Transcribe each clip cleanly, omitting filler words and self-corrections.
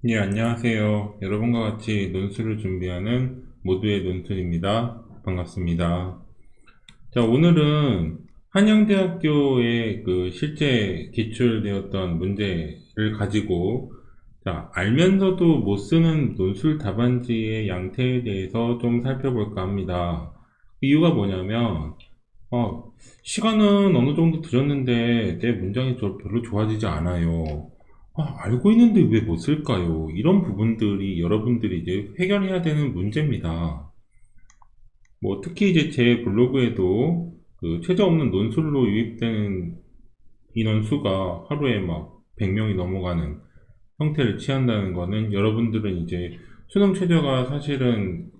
네, 안녕하세요. 여러분과 같이 논술을 준비하는 모두의 논술입니다. 반갑습니다. 자, 오늘은 한양대학교의 그 실제 기출되었던 문제를 가지고 알면서도 못 쓰는 논술 답안지의 양태에 대해서 좀 살펴볼까 합니다. 그 이유가 뭐냐면 시간은 어느 정도 들였는데 내 문장이 별로 좋아지지 않아요. 알고 있는데 왜 못 쓸까요? 이런 부분들이 여러분들이 이제 해결해야 되는 문제입니다. 뭐 특히 이제 제 블로그에도 그 최저 없는 논술로 유입되는 인원 수가 하루에 막 100명이 넘어가는 형태를 취한다는 거는 여러분들은 이제 수능 최저가 사실은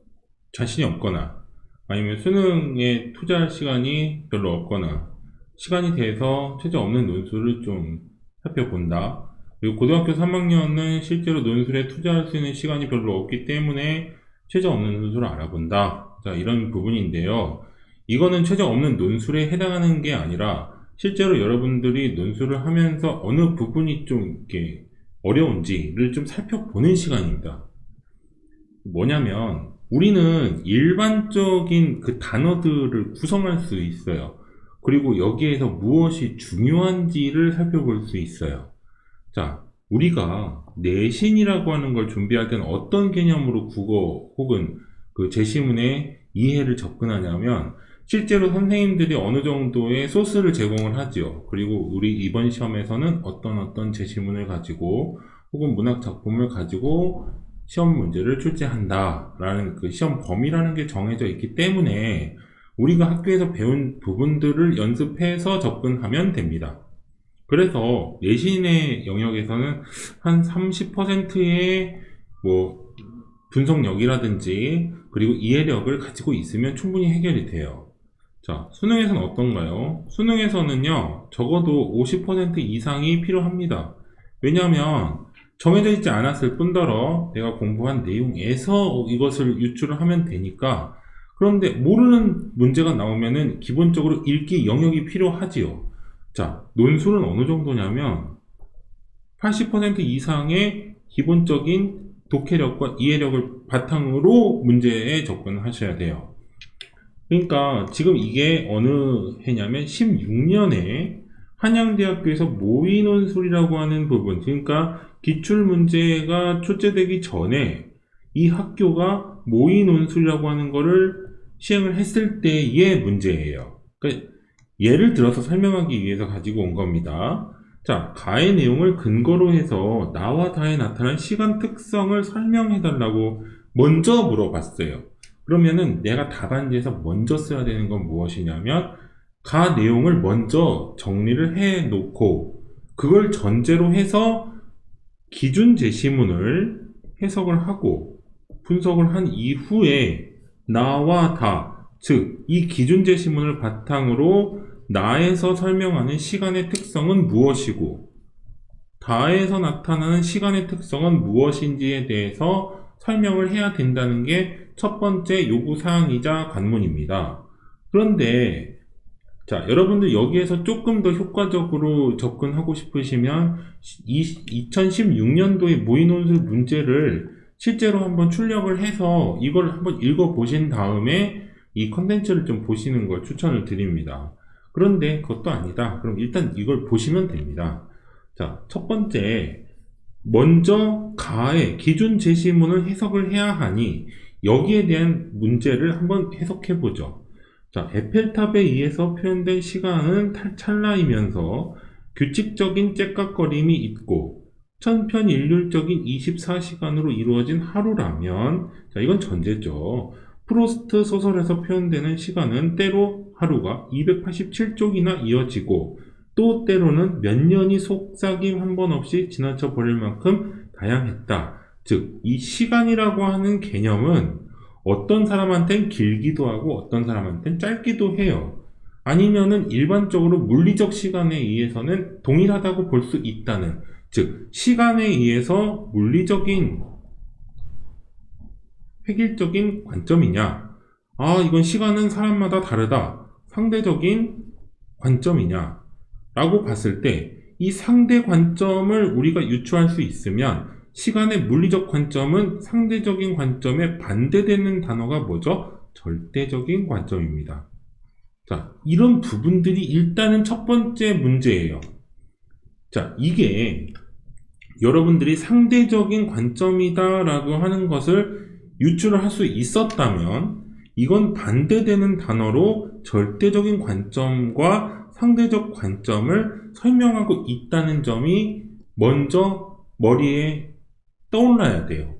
자신이 없거나 아니면 수능에 투자할 시간이 별로 없거나 시간이 돼서 최저 없는 논술을 좀 살펴본다. 그리고 고등학교 3학년은 실제로 논술에 투자할 수 있는 시간이 별로 없기 때문에 최저 없는 논술을 알아본다. 자, 이런 부분인데요. 이거는 최저 없는 논술에 해당하는 게 아니라 실제로 여러분들이 논술을 하면서 어느 부분이 좀 이렇게 어려운지를 좀 살펴보는 시간입니다. 뭐냐면 우리는 일반적인 그 단어들을 구성할 수 있어요. 그리고 여기에서 무엇이 중요한지를 살펴볼 수 있어요. 자, 우리가 내신이라고 하는 걸 준비할 때는 어떤 개념으로 국어 혹은 그 제시문의 이해를 접근하냐면 실제로 선생님들이 어느 정도의 소스를 제공을 하지요. 그리고 우리 이번 시험에서는 어떤 제시문을 가지고 혹은 문학 작품을 가지고 시험 문제를 출제한다 라는 그 시험 범위라는 게 정해져 있기 때문에 우리가 학교에서 배운 부분들을 연습해서 접근하면 됩니다. 그래서 내신의 영역에서는 한 30%의 뭐 분석력이라든지 그리고 이해력을 가지고 있으면 충분히 해결이 돼요. 자, 수능에서는 어떤가요? 수능에서는요, 적어도 50% 이상이 필요합니다. 왜냐하면 정해져 있지 않았을 뿐더러 내가 공부한 내용에서 이것을 유출을 하면 되니까. 그런데 모르는 문제가 나오면은 기본적으로 읽기 영역이 필요하지요. 자, 논술은 어느 정도냐면 80% 이상의 기본적인 독해력과 이해력을 바탕으로 문제에 접근하셔야 돼요. 그러니까 지금 이게 어느 해냐면 16년에 한양대학교에서 모의논술이라고 하는 부분, 그러니까 기출문제가 출제되기 전에 이 학교가 모의논술이라고 하는 거를 시행을 했을 때의 문제예요. 그러니까 예를 들어서 설명하기 위해서 가지고 온 겁니다. 자, 가의 내용을 근거로 해서 나와 다에 나타난 시간 특성을 설명해 달라고 먼저 물어봤어요. 그러면은 내가 답안지에서 먼저 써야 되는 건 무엇이냐면 가 내용을 먼저 정리를 해 놓고 그걸 전제로 해서 기준 제시문을 해석을 하고 분석을 한 이후에 나와 다, 즉 이 기준 제시문을 바탕으로 나에서 설명하는 시간의 특성은 무엇이고 다에서 나타나는 시간의 특성은 무엇인지에 대해서 설명을 해야 된다는 게 첫 번째 요구사항이자 관문입니다. 그런데 자, 여러분들 여기에서 조금 더 효과적으로 접근하고 싶으시면 2016년도의 모의논술 문제를 실제로 한번 출력을 해서 이걸 한번 읽어보신 다음에 이 컨텐츠를 좀 보시는 걸 추천을 드립니다. 그런데 그것도 아니다. 그럼 일단 이걸 보시면 됩니다. 자, 첫 번째, 먼저 가의 기준 제시문을 해석을 해야 하니 여기에 대한 문제를 한번 해석해 보죠. 자, 에펠탑에 의해서 표현된 시간은 찰나이면서 규칙적인 째깍거림이 있고 천편일률적인 24시간으로 이루어진 하루라면, 자, 이건 전제죠. 프로스트 소설에서 표현되는 시간은 때로 하루가 287쪽이나 이어지고 또 때로는 몇 년이 속삭임 한 번 없이 지나쳐 버릴 만큼 다양했다. 즉, 이 시간이라고 하는 개념은 어떤 사람한테는 길기도 하고 어떤 사람한테는 짧기도 해요. 아니면은 일반적으로 물리적 시간에 의해서는 동일하다고 볼 수 있다는, 즉 시간에 의해서 물리적인 획일적인 관점이냐, 이건 시간은 사람마다 다르다, 상대적인 관점이냐 라고 봤을 때 이 상대 관점을 우리가 유추할 수 있으면 시간의 물리적 관점은 상대적인 관점에 반대되는 단어가 뭐죠? 절대적인 관점입니다. 자, 이런 부분들이 일단은 첫 번째 문제예요. 자, 이게 여러분들이 상대적인 관점이다라고 하는 것을 유추를 할 수 있었다면 이건 반대되는 단어로 절대적인 관점과 상대적 관점을 설명하고 있다는 점이 먼저 머리에 떠올라야 돼요.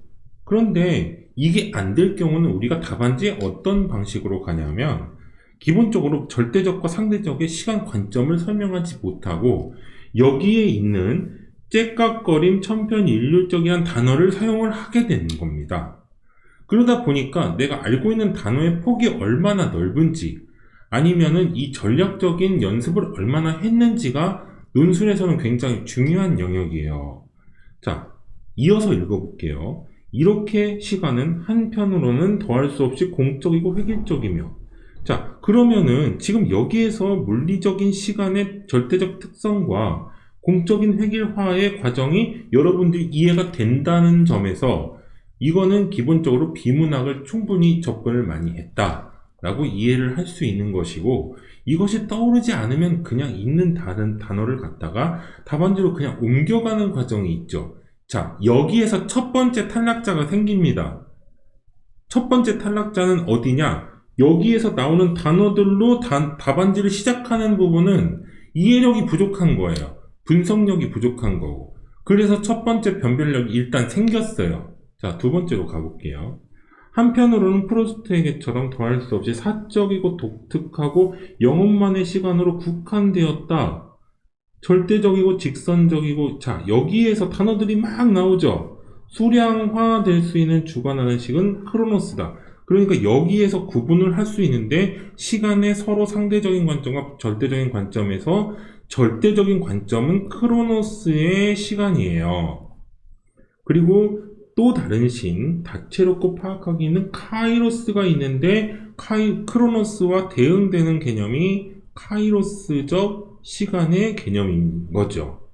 그런데 이게 안 될 경우는 우리가 답안지에 어떤 방식으로 가냐면 기본적으로 절대적과 상대적의 시간 관점을 설명하지 못하고 여기에 있는 째깍거림, 천편일률적이란 단어를 사용을 하게 되는 겁니다. 그러다 보니까 내가 알고 있는 단어의 폭이 얼마나 넓은지 아니면은 이 전략적인 연습을 얼마나 했는지가 논술에서는 굉장히 중요한 영역이에요. 자, 이어서 읽어볼게요. 이렇게 시간은 한편으로는 더할 수 없이 공적이고 획일적이며 자, 그러면은 지금 여기에서 물리적인 시간의 절대적 특성과 공적인 획일화의 과정이 여러분들이 이해가 된다는 점에서 이거는 기본적으로 비문학을 충분히 접근을 많이 했다라고 이해를 할 수 있는 것이고 이것이 떠오르지 않으면 그냥 있는 다른 단어를 갖다가 답안지로 그냥 옮겨가는 과정이 있죠. 자, 여기에서 첫 번째 탈락자가 생깁니다. 첫 번째 탈락자는 어디냐? 여기에서 나오는 단어들로 답안지를 시작하는 부분은 이해력이 부족한 거예요. 분석력이 부족한 거고. 그래서 첫 번째 변별력이 일단 생겼어요. 자, 두 번째로 가볼게요. 한편으로는 프로스트에게처럼 더할 수 없이 사적이고 독특하고 영혼만의 시간으로 국한되었다. 절대적이고 직선적이고 자 여기에서 단어들이 막 나오죠. 수량화될 수 있는 주관하는 식은 크로노스다. 그러니까 여기에서 구분을 할 수 있는데 시간의 서로 상대적인 관점과 절대적인 관점에서 절대적인 관점은 크로노스의 시간이에요. 그리고 또 다른 신, 다채롭고 파악하기는 카이로스가 있는데 크로노스와 대응되는 개념이 카이로스적 시간의 개념인 거죠.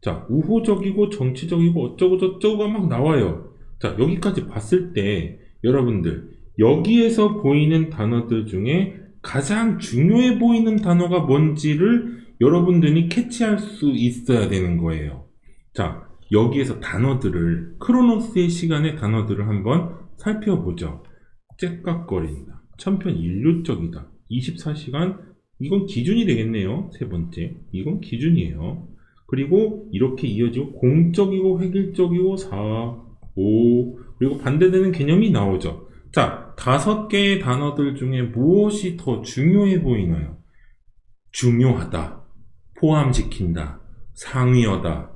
자, 우호적이고 정치적이고 어쩌고 저쩌고가 막 나와요. 자, 여기까지 봤을 때 여러분들 여기에서 보이는 단어들 중에 가장 중요해 보이는 단어가 뭔지를 여러분들이 캐치할 수 있어야 되는 거예요. 자, 여기에서 단어들을 크로노스의 시간의 단어들을 한번 살펴보죠. 째깍거린다, 천편일률적이다, 24시간 이건 기준이 되겠네요. 세 번째 이건 기준이에요. 그리고 이렇게 이어지고 공적이고 획일적이고 4, 5 그리고 반대되는 개념이 나오죠. 자, 5개의 단어들 중에 무엇이 더 중요해 보이나요? 중요하다, 포함시킨다, 상위어다,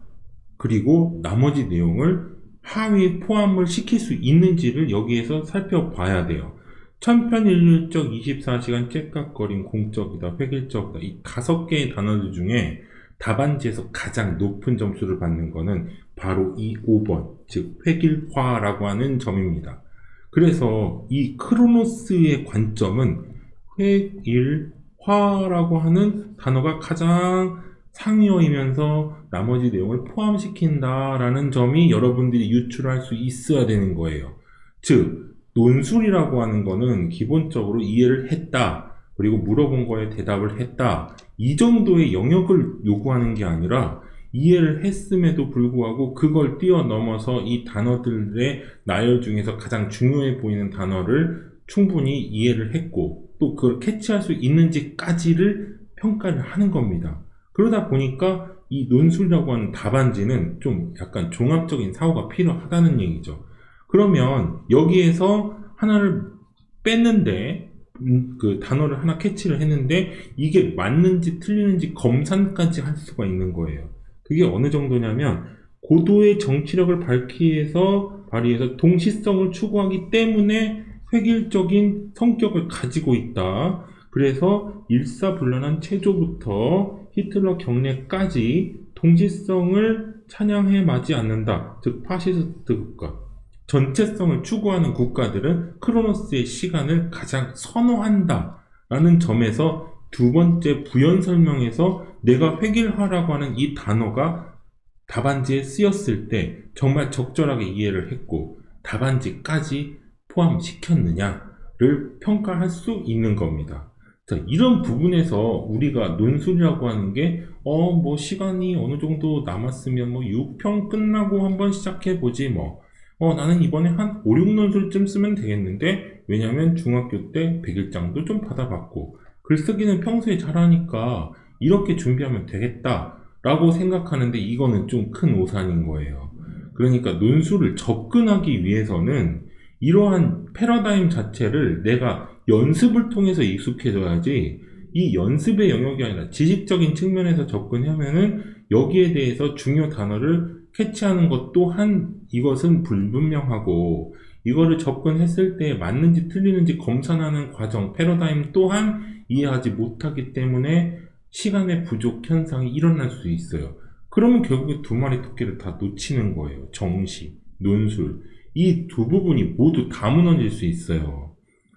그리고 나머지 내용을 하위에 포함을 시킬 수 있는지를 여기에서 살펴봐야 돼요. 천편일률적, 24시간, 째깍거림, 공적이다, 획일적이다 이 5개의 단어들 중에 답안지에서 가장 높은 점수를 받는 것은 바로 이 5번 즉 획일화라고 하는 점입니다. 그래서 이 크로노스의 관점은 획일화라고 하는 단어가 가장 상위어이면서 나머지 내용을 포함시킨다라는 점이 여러분들이 유출할 수 있어야 되는 거예요. 즉 논술이라고 하는 거는 기본적으로 이해를 했다, 그리고 물어본 거에 대답을 했다, 이 정도의 영역을 요구하는 게 아니라 이해를 했음에도 불구하고 그걸 뛰어넘어서 이 단어들의 나열 중에서 가장 중요해 보이는 단어를 충분히 이해를 했고 또 그걸 캐치할 수 있는지까지를 평가를 하는 겁니다. 그러다 보니까 이 논술이라고 하는 답안지는 좀 약간 종합적인 사고가 필요하다는 얘기죠. 그러면 여기에서 하나를 뺐는데 그 단어를 하나 캐치를 했는데 이게 맞는지 틀리는지 검산까지 할 수가 있는 거예요. 그게 어느 정도냐면 고도의 정치력을 발휘해서 동시성을 추구하기 때문에 획일적인 성격을 가지고 있다. 그래서 일사불란한 체조부터 히틀러 경례까지 동시성을 찬양해 마지 않는다. 즉 파시스트 국가, 전체성을 추구하는 국가들은 크로노스의 시간을 가장 선호한다 라는 점에서 두 번째 부연 설명에서 내가 획일화라고 하는 이 단어가 답안지에 쓰였을 때 정말 적절하게 이해를 했고 답안지까지 포함시켰느냐를 평가할 수 있는 겁니다. 자, 이런 부분에서 우리가 논술이라고 하는 게 뭐 시간이 어느 정도 남았으면 뭐 6평 끝나고 한번 시작해보지 뭐 나는 이번에 한 5, 6논술쯤 쓰면 되겠는데 왜냐면 중학교 때 100일장도 좀 받아봤고 글쓰기는 평소에 잘하니까 이렇게 준비하면 되겠다 라고 생각하는데 이거는 좀 큰 오산인 거예요. 그러니까 논술을 접근하기 위해서는 이러한 패러다임 자체를 내가 연습을 통해서 익숙해져야지 이 연습의 영역이 아니라 지식적인 측면에서 접근하면은 여기에 대해서 중요 단어를 캐치하는 것 또한 이것은 불분명하고 이거를 접근했을 때 맞는지 틀리는지 검산하는 과정, 패러다임 또한 이해하지 못하기 때문에 시간의 부족 현상이 일어날 수 있어요. 그러면 결국에 두 마리 토끼를 다 놓치는 거예요. 정시, 논술. 이 두 부분이 모두 다 무너질 수 있어요.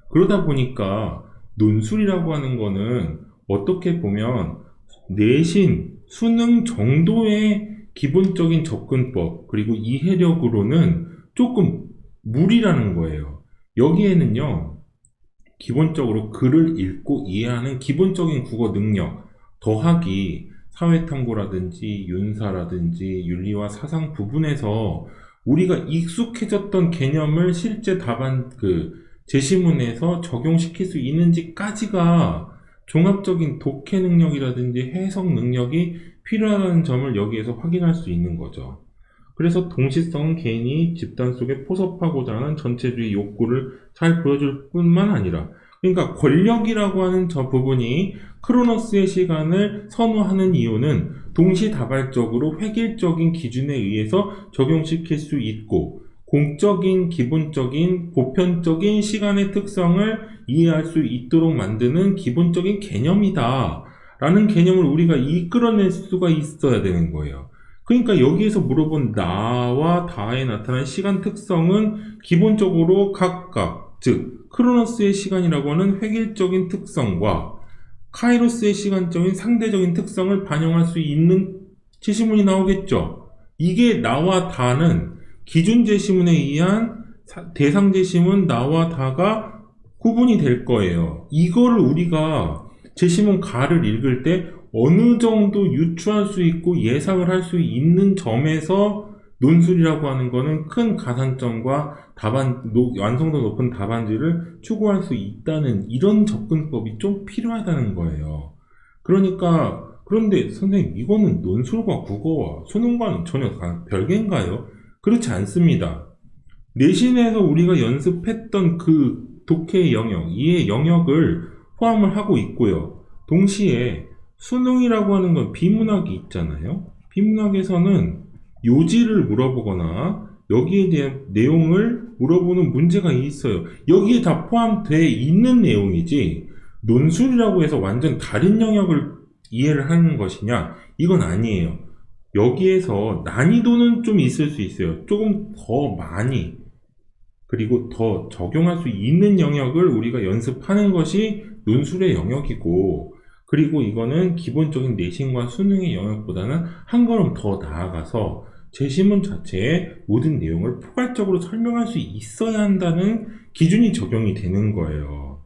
그러다 보니까 논술이라고 하는 거는 어떻게 보면 내신, 수능 정도의 기본적인 접근법, 그리고 이해력으로는 조금 무리라는 거예요. 여기에는요, 기본적으로 글을 읽고 이해하는 기본적인 국어 능력, 더하기 사회탐구라든지 윤사라든지 윤리와 사상 부분에서 우리가 익숙해졌던 개념을 실제 답안 제시문에서 적용시킬 수 있는지까지가 종합적인 독해 능력이라든지 해석 능력이 필요하다는 점을 여기에서 확인할 수 있는 거죠. 그래서 동시성은 개인이 집단 속에 포섭하고자 하는 전체주의 욕구를 잘 보여줄 뿐만 아니라 그러니까 권력이라고 하는 저 부분이 크로노스의 시간을 선호하는 이유는 동시다발적으로 획일적인 기준에 의해서 적용시킬 수 있고 공적인, 기본적인, 보편적인 시간의 특성을 이해할 수 있도록 만드는 기본적인 개념이다 라는 개념을 우리가 이끌어낼 수가 있어야 되는 거예요. 그러니까 여기에서 물어본 나와 다에 나타난 시간 특성은 기본적으로 각각, 즉 크로노스의 시간이라고 하는 획일적인 특성과 카이로스의 시간적인 상대적인 특성을 반영할 수 있는 제시문이 나오겠죠. 이게 나와 다는 기준 제시문에 의한 대상 제시문 나와 다가 구분이 될 거예요. 이거를 우리가 제시문 가를 읽을 때 어느 정도 유추할 수 있고 예상을 할 수 있는 점에서 논술이라고 하는 거는 큰 가산점과 완성도 높은 답안지를 추구할 수 있다는 이런 접근법이 좀 필요하다는 거예요. 그런데 선생님 이거는 논술과 국어와 수능과는 전혀 별개인가요? 그렇지 않습니다. 내신에서 우리가 연습했던 그 독해의 영역, 이해 영역을 포함을 하고 있고요. 동시에 수능이라고 하는 건 비문학이 있잖아요. 비문학에서는 요지를 물어보거나 여기에 대한 내용을 물어보는 문제가 있어요. 여기에 다 포함되어 있는 내용이지 논술이라고 해서 완전 다른 영역을 이해를 하는 것이냐? 이건 아니에요. 여기에서 난이도는 좀 있을 수 있어요. 조금 더 많이 그리고 더 적용할 수 있는 영역을 우리가 연습하는 것이 논술의 영역이고 그리고 이거는 기본적인 내신과 수능의 영역보다는 한 걸음 더 나아가서 제시문 자체의 모든 내용을 포괄적으로 설명할 수 있어야 한다는 기준이 적용이 되는 거예요.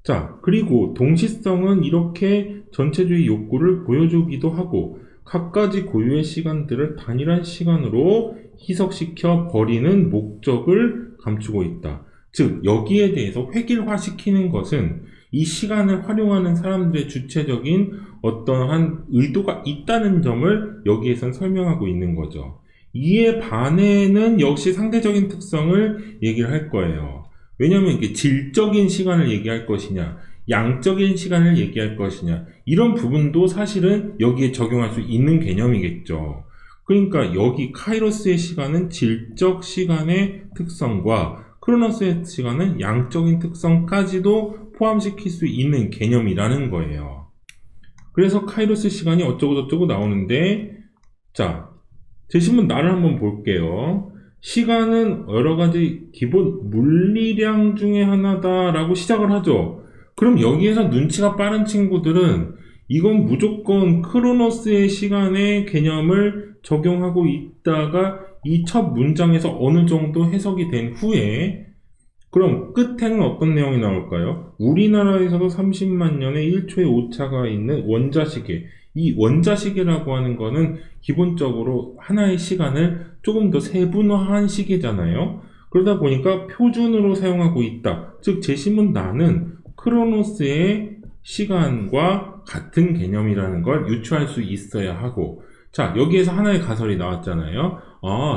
자, 그리고 동시성은 이렇게 전체주의 욕구를 보여주기도 하고 갖가지 고유의 시간들을 단일한 시간으로 희석시켜 버리는 목적을 감추고 있다. 즉, 여기에 대해서 획일화시키는 것은 이 시간을 활용하는 사람들의 주체적인 어떠한 의도가 있다는 점을 여기에선 설명하고 있는 거죠. 이에 반해는 역시 상대적인 특성을 얘기를 할 거예요. 왜냐하면 이게 질적인 시간을 얘기할 것이냐, 양적인 시간을 얘기할 것이냐, 이런 부분도 사실은 여기에 적용할 수 있는 개념이겠죠. 그러니까 여기 카이로스의 시간은 질적 시간의 특성과 크로노스의 시간은 양적인 특성까지도 포함시킬 수 있는 개념이라는 거예요. 그래서 카이로스 시간이 어쩌고저쩌고 나오는데, 자, 제시문 나를 한번 볼게요. 시간은 여러가지 기본 물리량 중에 하나다라고 시작을 하죠. 그럼 여기에서 눈치가 빠른 친구들은 이건 무조건 크로노스의 시간의 개념을 적용하고 있다가 이 첫 문장에서 어느 정도 해석이 된 후에 그럼 끝에는 어떤 내용이 나올까요? 우리나라에서도 30만 년에 1초의 오차가 있는 원자시계. 이 원자시계라고 하는 거는 기본적으로 하나의 시간을 조금 더 세분화한 시계잖아요. 그러다 보니까 표준으로 사용하고 있다. 즉 제시문 나는 크로노스의 시간과 같은 개념이라는 걸 유추할 수 있어야 하고, 자, 여기에서 하나의 가설이 나왔잖아요.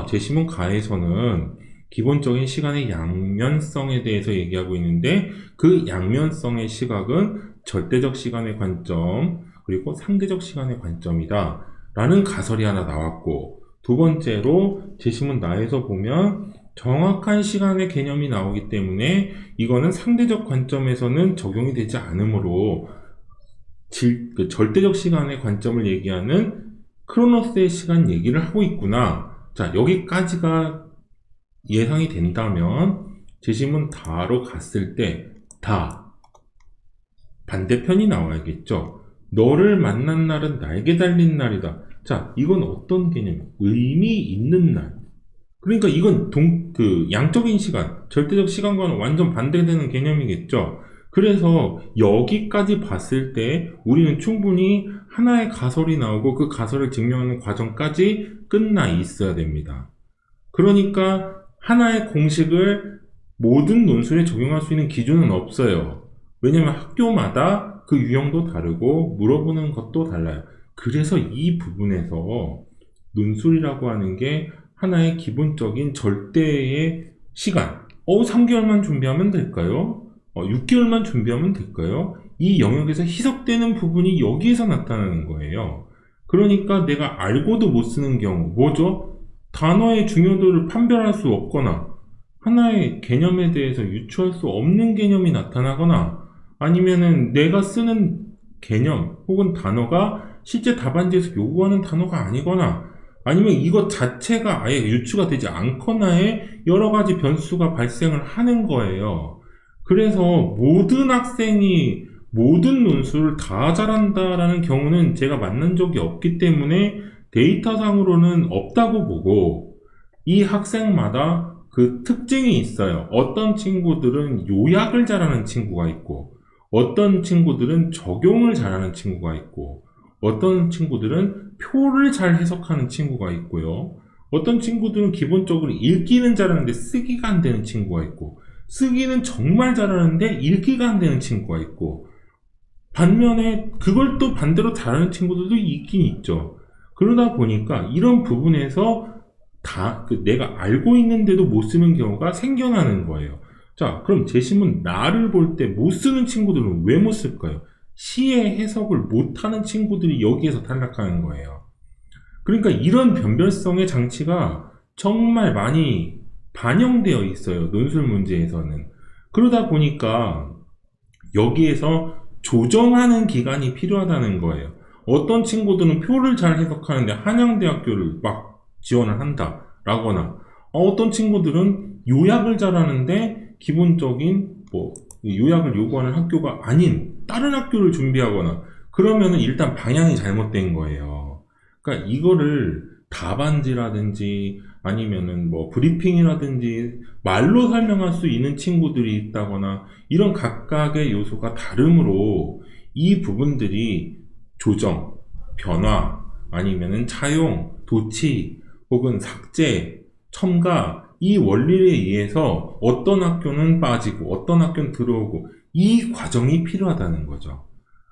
제시문 가에서는 기본적인 시간의 양면성에 대해서 얘기하고 있는데 그 양면성의 시각은 절대적 시간의 관점 그리고 상대적 시간의 관점이다 라는 가설이 하나 나왔고, 두 번째로 제시문 나에서 보면 정확한 시간의 개념이 나오기 때문에 이거는 상대적 관점에서는 적용이 되지 않으므로 절대적 시간의 관점을 얘기하는 크로노스의 시간 얘기를 하고 있구나. 자, 여기까지가 예상이 된다면 제시문 다로 갔을 때 다 반대편이 나와야겠죠. 너를 만난 날은 날개 달린 날이다. 자, 이건 어떤 개념이에요? 의미 있는 날. 그러니까 이건 양적인 시간, 절대적 시간과는 완전 반대되는 개념이겠죠. 그래서 여기까지 봤을 때 우리는 충분히 하나의 가설이 나오고 그 가설을 증명하는 과정까지 끝나 있어야 됩니다. 그러니까 하나의 공식을 모든 논술에 적용할 수 있는 기준은 없어요. 왜냐하면 학교마다 그 유형도 다르고 물어보는 것도 달라요. 그래서 이 부분에서 논술이라고 하는 게 하나의 기본적인 절대의 시간, 3개월만 준비하면 될까요? 6개월만 준비하면 될까요? 이 영역에서 희석되는 부분이 여기에서 나타나는 거예요. 그러니까 내가 알고도 못 쓰는 경우, 뭐죠? 단어의 중요도를 판별할 수 없거나 하나의 개념에 대해서 유추할 수 없는 개념이 나타나거나 아니면은 내가 쓰는 개념 혹은 단어가 실제 답안지에서 요구하는 단어가 아니거나 아니면 이것 자체가 아예 유추가 되지 않거나의 여러 가지 변수가 발생을 하는 거예요. 그래서 모든 학생이 모든 논술을 다 잘한다라는 경우는 제가 만난 적이 없기 때문에 데이터상으로는 없다고 보고 이 학생마다 그 특징이 있어요. 어떤 친구들은 요약을 잘하는 친구가 있고 어떤 친구들은 적용을 잘하는 친구가 있고 어떤 친구들은 표를 잘 해석하는 친구가 있고요. 어떤 친구들은 기본적으로 읽기는 잘하는데 쓰기가 안 되는 친구가 있고 쓰기는 정말 잘하는데 읽기가 안 되는 친구가 있고 반면에 그걸 또 반대로 잘하는 친구들도 있긴 있죠. 그러다 보니까 이런 부분에서 내가 알고 있는데도 못 쓰는 경우가 생겨나는 거예요. 자, 그럼 제시문 나를 볼 때 못 쓰는 친구들은 왜 못 쓸까요? 시의 해석을 못하는 친구들이 여기에서 탈락하는 거예요. 그러니까 이런 변별성의 장치가 정말 많이 반영되어 있어요. 논술 문제에서는. 그러다 보니까 여기에서 조정하는 기간이 필요하다는 거예요. 어떤 친구들은 표를 잘 해석하는데 한양대학교를 막 지원을 한다 라거나 어떤 친구들은 요약을 잘하는데 기본적인 요약을 요구하는 학교가 아닌 다른 학교를 준비하거나 그러면은 일단 방향이 잘못된 거예요. 그러니까 이거를 답안지라든지 아니면은 브리핑이라든지 말로 설명할 수 있는 친구들이 있다거나 이런 각각의 요소가 다르므로 이 부분들이 조정, 변화, 아니면은 차용, 도치, 혹은 삭제, 첨가 이 원리에 의해서 어떤 학교는 빠지고 어떤 학교는 들어오고 이 과정이 필요하다는 거죠.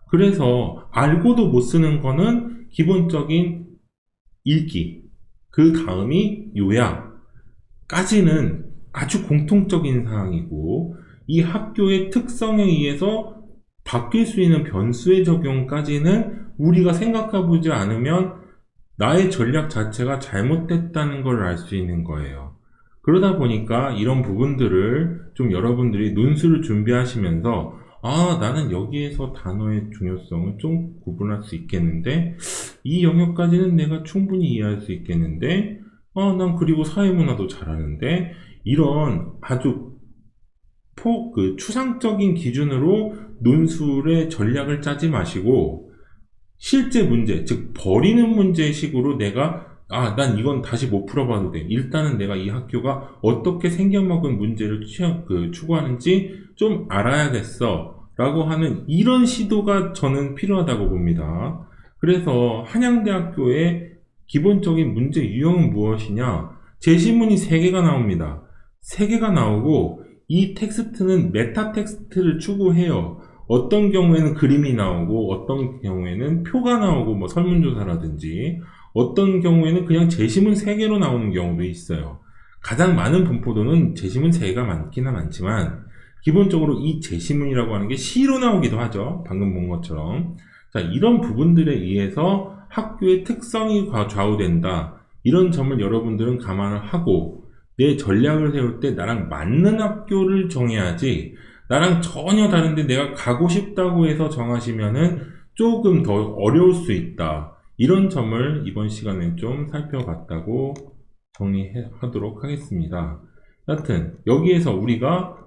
그래서 알고도 못 쓰는 거는 기본적인 읽기, 그 다음이 요약까지는 아주 공통적인 사항이고 이 학교의 특성에 의해서 바뀔 수 있는 변수의 적용까지는 우리가 생각해보지 않으면 나의 전략 자체가 잘못됐다는 걸 알 수 있는 거예요. 그러다 보니까 이런 부분들을 좀 여러분들이 논술을 준비하시면서 나는 여기에서 단어의 중요성을 좀 구분할 수 있겠는데 이 영역까지는 내가 충분히 이해할 수 있겠는데 난 그리고 사회문화도 잘하는데 이런 아주 추상적인 기준으로 논술의 전략을 짜지 마시고 실제 문제, 즉 버리는 문제식으로 내가 난 이건 다시 못 풀어봐도 돼. 일단은 내가 이 학교가 어떻게 생겨먹은 문제를 추구하는지 좀 알아야겠어. 라고 하는 이런 시도가 저는 필요하다고 봅니다. 그래서 한양대학교의 기본적인 문제 유형은 무엇이냐? 제시문이 3개가 나옵니다. 3개가 나오고 이 텍스트는 메타 텍스트를 추구해요. 어떤 경우에는 그림이 나오고 어떤 경우에는 표가 나오고 뭐 설문조사라든지 어떤 경우에는 그냥 제시문 3개로 나오는 경우도 있어요. 가장 많은 분포도는 제시문 3개가 많기는 많지만 기본적으로 이 제시문이라고 하는 게 시로 나오기도 하죠. 방금 본 것처럼. 자, 이런 부분들에 의해서 학교의 특성이 좌우된다. 이런 점을 여러분들은 감안을 하고 내 전략을 세울 때 나랑 맞는 학교를 정해야지 나랑 전혀 다른데 내가 가고 싶다고 해서 정하시면은 조금 더 어려울 수 있다. 이런 점을 이번 시간에 좀 살펴봤다고 정리하도록 하겠습니다. 여튼 여기에서 우리가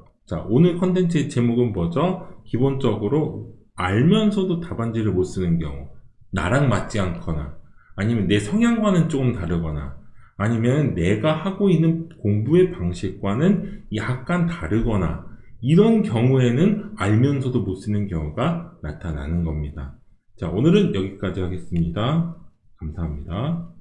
오늘 컨텐츠의 제목은 뭐죠? 기본적으로 알면서도 답안지를 못 쓰는 경우, 나랑 맞지 않거나 아니면 내 성향과는 조금 다르거나 아니면 내가 하고 있는 공부의 방식과는 약간 다르거나 이런 경우에는 알면서도 못 쓰는 경우가 나타나는 겁니다. 자, 오늘은 여기까지 하겠습니다. 감사합니다.